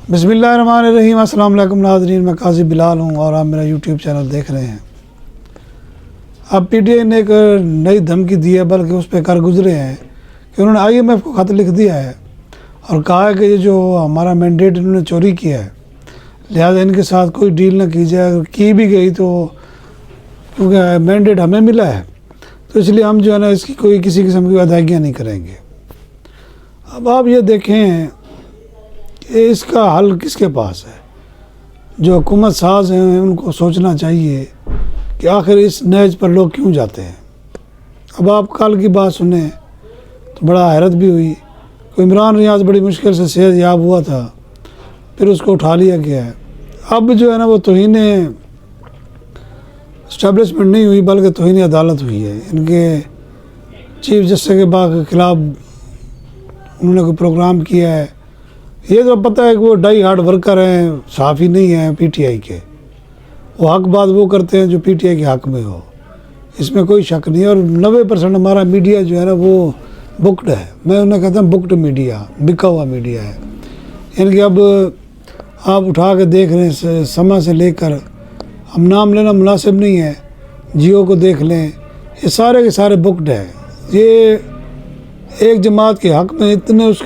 بسم اللہ الرحمن الرحیم۔ السلام علیکم ناظرین، میں قاضی بلال ہوں اور آپ میرا یوٹیوب چینل دیکھ رہے ہیں۔ اب پی ٹی آئی نے ایک نئی دھمکی دی ہے، بلکہ اس پہ کر گزرے ہیں کہ انہوں نے آئی ایم ایف کو خط لکھ دیا ہے اور کہا ہے کہ یہ جو ہمارا مینڈیٹ انہوں نے چوری کیا ہے، لہٰذا ان کے ساتھ کوئی ڈیل نہ کی جائے، اگر کی بھی گئی تو کیونکہ مینڈیٹ ہمیں ملا ہے تو اس لیے ہم جو ہے نا اس کی کوئی کسی قسم کی ادائیگیاں نہیں کریں گے۔ اب آپ یہ دیکھیں کہ اس کا حل کس کے پاس ہے؟ جو حکومت ساز ہیں ان کو سوچنا چاہیے کہ آخر اس نہج پر لوگ کیوں جاتے ہیں۔ اب آپ کل کی بات سنیں تو بڑا حیرت بھی ہوئی کہ عمران ریاض بڑی مشکل سے صحت یاب ہوا تھا، پھر اس کو اٹھا لیا گیا ہے۔ اب جو ہے نا وہ توہین اسٹیبلشمنٹ نہیں ہوئی بلکہ توہین عدالت ہوئی ہے۔ ان کے چیف جسٹس کے خلاف انہوں نے کوئی پروگرام کیا ہے۔ یہ تو پتہ ہے کہ وہ ڈائی ہارڈ ورکر ہیں، صحافی نہیں ہیں پی ٹی آئی کے، وہ حق بات وہ کرتے ہیں جو پی ٹی آئی کے حق میں ہو، اس میں کوئی شک نہیں ہے۔ اور 90% ہمارا میڈیا جو ہے نا وہ بکڈ ہے، میں انہیں کہتا ہوں بکڈ میڈیا، بکا ہوا میڈیا ہے۔ یعنی کہ اب آپ اٹھا کے دیکھ رہے ہیں سما سے لے کر، ہم نام لینا مناسب نہیں ہے، جیو کو دیکھ لیں، یہ سارے کے سارے بکڈ ہیں۔ یہ ایک جماعت کے حق میں اتنے اس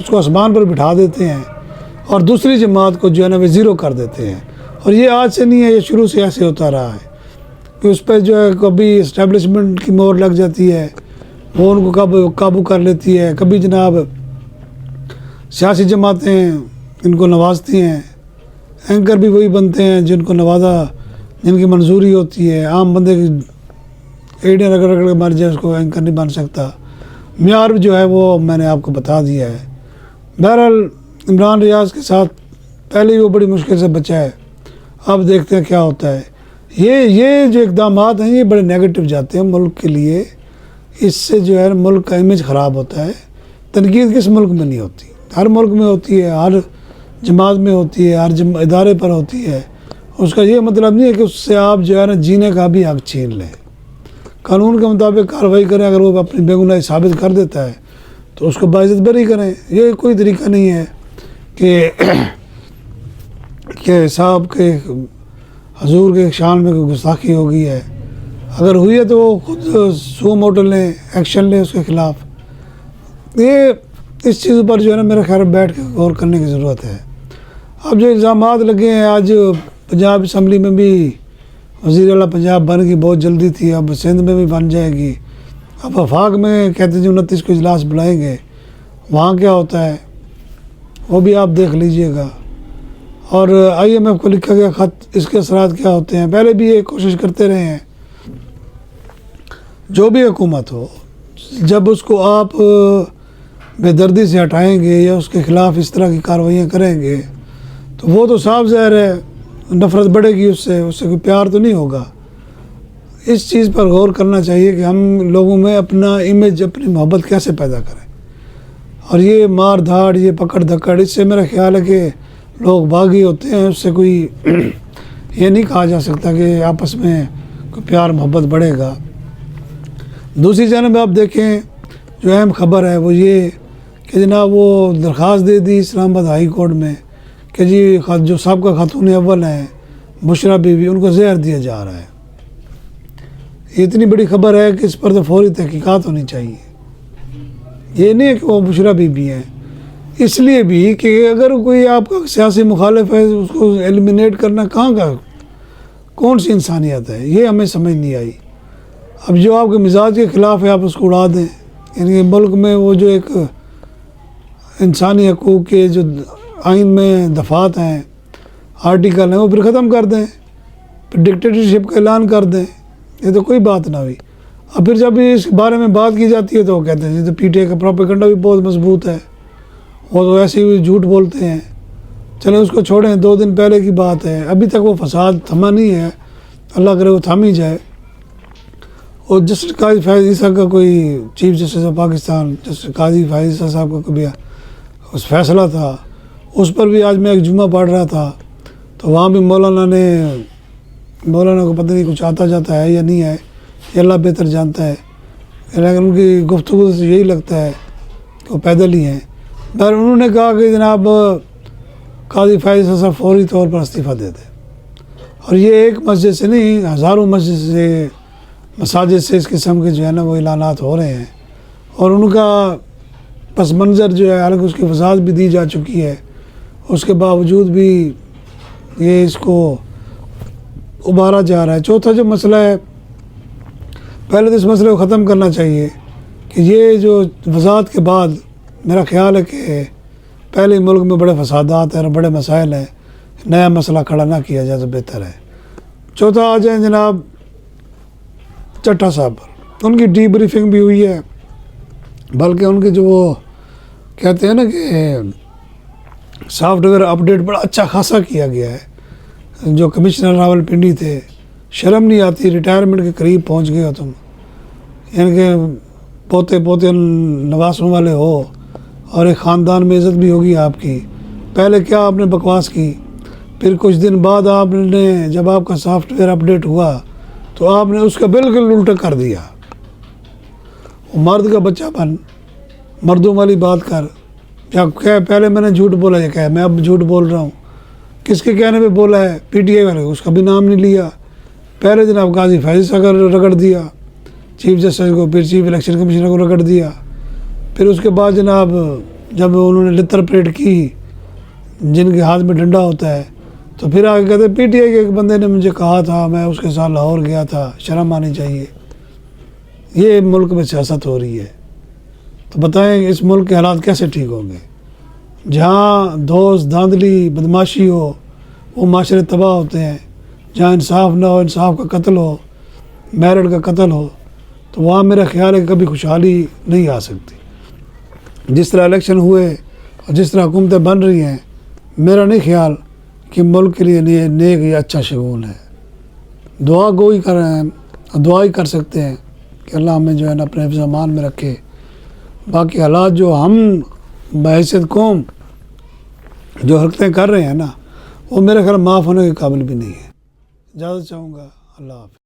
کو آسمان پر بٹھا دیتے ہیں اور دوسری جماعت کو جو ہے نا وہ زیرو کر دیتے ہیں۔ اور یہ آج سے نہیں ہے، یہ شروع سے ایسے ہوتا رہا ہے کہ اس پہ جو ہے کبھی اسٹیبلشمنٹ کی مہر لگ جاتی ہے، وہ ان کو قابو کر لیتی ہے، کبھی جناب سیاسی جماعتیں ان کو نوازتی ہیں، اینکر بھی وہی بنتے ہیں جن کو نوازا، جن کی منظوری ہوتی ہے۔ عام بندے کی ایڑیاں رگڑ رگڑ کے مر جائے اس کو اینکر نہیں بن سکتا۔ معیار جو ہے وہ میں نے آپ کو بتا دیا ہے۔ بہرحال عمران ریاض کے ساتھ پہلے ہی وہ بڑی مشکل سے بچا ہے، اب دیکھتے ہیں کیا ہوتا ہے۔ یہ جو اقدامات ہیں یہ بڑے نیگیٹو جاتے ہیں ملک کے لیے، اس سے جو ہے ملک کا امیج خراب ہوتا ہے۔ تنقید کس ملک میں نہیں ہوتی؟ ہر ملک میں ہوتی ہے، ہر جماعت میں ہوتی ہے، ہر ادارے پر ہوتی ہے۔ اس کا یہ مطلب نہیں ہے کہ اس سے آپ جو ہے نا جینے کا بھی حق چھین لیں۔ قانون کے مطابق کارروائی کریں، اگر وہ اپنی بے گناہی ثابت کر دیتا ہے تو اس کو باعزت بری کریں۔ یہ کوئی طریقہ نہیں ہے کہ صاحب کے حضور کے شان میں کوئی گستاخی ہو گئی ہے، اگر ہوئی ہے تو وہ خود سو موٹو لیں، ایکشن لیں اس کے خلاف۔ یہ اس چیز پر جو ہے نا میرا خیال بیٹھ کے غور کرنے کی ضرورت ہے۔ اب جو الزامات لگے ہیں، آج پنجاب اسمبلی میں بھی وزیر اعلیٰ پنجاب بن گئی، بہت جلدی تھی، اب سندھ میں بھی بن جائے گی، اب وفاق میں کہتے ہیں 29 کو اجلاس بلائیں گے، وہاں کیا ہوتا ہے وہ بھی آپ دیکھ لیجئے گا۔ اور آئی ایم ایف کو لکھا گیا خط، اس کے اثرات کیا ہوتے ہیں؟ پہلے بھی یہ کوشش کرتے رہے ہیں، جو بھی حکومت ہو، جب اس کو آپ بے دردی سے ہٹائیں گے یا اس کے خلاف اس طرح کی کارروائیاں کریں گے تو وہ تو صاف ظاہر ہے نفرت بڑھے گی، اس سے کوئی پیار تو نہیں ہوگا۔ اس چیز پر غور کرنا چاہیے کہ ہم لوگوں میں اپنا امیج، اپنی محبت کیسے پیدا کریں۔ اور یہ مار دھاڑ، یہ پکڑ دھکڑ، اس سے میرا خیال ہے کہ لوگ باغی ہوتے ہیں، اس سے کوئی یہ نہیں کہا جا سکتا کہ آپس میں کوئی پیار محبت بڑھے گا۔ دوسری جانب آپ دیکھیں جو اہم خبر ہے وہ یہ کہ جناب وہ درخواست دے دی اسلام آباد ہائی کورٹ میں کہ جی جو سابقہ خاتون اول ہیں بشریٰ بی بی، ان کو زہر دیا جا رہا ہے۔ یہ اتنی بڑی خبر ہے کہ اس پر تو فوری تحقیقات ہونی چاہیے۔ یہ نہیں ہے کہ وہ بشریٰ بی بی ہیں، اس لیے بھی کہ اگر کوئی آپ کا سیاسی مخالف ہے اس کو ایلیمینیٹ کرنا کہاں کا، کون سی انسانیت ہے، یہ ہمیں سمجھ نہیں آئی۔ اب جو آپ کے مزاج کے خلاف ہے آپ اس کو اڑا دیں، یعنی ملک میں وہ جو ایک انسانی حقوق کے جو آئین میں دفعات ہیں، آرٹیکل ہیں، وہ پھر ختم کر دیں، پھر ڈکٹیٹرشپ کا اعلان کر دیں، یہ تو کوئی بات نہ ہوئی۔ اور پھر جب اس بارے میں بات کی جاتی ہے تو وہ کہتے ہیں جی تو پی ٹی آئی کا پروپیگنڈا بھی بہت مضبوط ہے، وہ تو ایسے ہی جھوٹ بولتے ہیں۔ چلیں اس کو چھوڑیں، 2 دن پہلے کی بات ہے، ابھی تک وہ فساد تھما نہیں ہے، اللہ کرے وہ تھام ہی جائے۔ اور جسٹس قاضی فیاض عیسیٰ کا کوئی chief justice of Pakistan justice قاضی فیاض عیسیٰ صاحب کا کبھی اس فیصلہ تھا، اس پر بھی آج میں ایک جمعہ پڑھ رہا تھا تو وہاں بھی مولانا کو پتہ نہیں کچھ آتا جاتا ہے یا نہیں ہے، یہ اللہ بہتر جانتا ہے، لیکن ان کی گفتگو سے یہی لگتا ہے کہ وہ پیدل ہی ہیں۔ پر انہوں نے کہا کہ جناب قاضی فیض حسن فوری طور پر استعفیٰ دے دے. اور یہ ایک مسجد سے نہیں، ہزاروں مساجد سے اس قسم کے جو ہے نا وہ اعلانات ہو رہے ہیں. اور ان کا پس منظر جو ہے، حالانکہ اس کی وضاحت بھی دی جا چکی ہے، اس کے باوجود بھی یہ اس کو ابھارا جا رہا ہے. چوتھا جو مسئلہ ہے، پہلے تو اس مسئلے کو ختم کرنا چاہیے کہ یہ جو وضاحت کے بعد میرا خیال ہے کہ پہلے ملک میں بڑے فسادات ہیں اور بڑے مسائل ہیں، نیا مسئلہ کھڑا نہ کیا جائے تو بہتر ہے. چوتھا آ جائیں جناب چٹھا صاحب پر، ان کی ڈی بریفنگ بھی ہوئی ہے، بلکہ ان کے جو وہ کہتے ہیں نا کہ سافٹ ویئر اپڈیٹ بڑا اچھا خاصا کیا گیا ہے. جو کمشنر راولپنڈی تھے، شرم نہیں آتی، ریٹائرمنٹ کے قریب پہنچ گئے ہو تم، یعنی کہ پوتے نواسوں والے ہو اور ایک خاندان میں عزت بھی ہوگی آپ کی. پہلے کیا آپ نے بکواس کی، پھر کچھ دن بعد آپ نے جب آپ کا سافٹ ویئر اپڈیٹ ہوا تو آپ نے اس کا بالکل الٹا کر دیا. مرد کا بچہ بن، مردوں والی بات کر. یا کہ پہلے میں نے جھوٹ بولا، یہ کہ میں اب جھوٹ بول رہا ہوں، کس کے کہنے پہ بولا ہے؟ پی ٹی آئی والے، اس کا بھی نام نہیں لیا. پہلے جناب قاضی فیض کا رگڑ دیا چیف جسٹس کو، پھر چیف الیکشن کمیشنر کو رگڑ دیا. پھر اس کے بعد جناب جب انہوں نے لتر پریڈ کی جن کے ہاتھ میں ڈنڈا ہوتا ہے، تو پھر آگے کہتے پی ٹی آئی کے ایک بندے نے مجھے کہا تھا، میں اس کے ساتھ لاہور گیا تھا، شرم آنی چاہیے. یہ ملک میں سیاست ہو رہی ہے، تو بتائیں اس ملک کے حالات کیسے ٹھیک ہوں گے؟ جہاں دوست دھاندلی بدماشی ہو وہ معاشرے تباہ ہوتے ہیں. جہاں انصاف نہ ہو، انصاف کا قتل ہو، میرٹ کا قتل ہو، تو وہاں میرا خیال ہے کہ کبھی خوشحالی نہیں آ سکتی. جس طرح الیکشن ہوئے اور جس طرح حکومتیں بن رہی ہیں، میرا نہیں خیال کہ ملک کے لیے نیک یا اچھا شگون ہے. دعا گوئی کر رہے ہیں، دعا ہی کر سکتے ہیں کہ اللہ ہمیں جو ہے نا اپنے حفظ و امان میں رکھے. باقی حالات جو ہم بحیثیت قوم جو حرکتیں کر رہے ہیں نا، وہ میرے خیال معاف ہونے کے قابل بھی نہیں ہے. اجازت چاہوں گا. اللہ حافظ.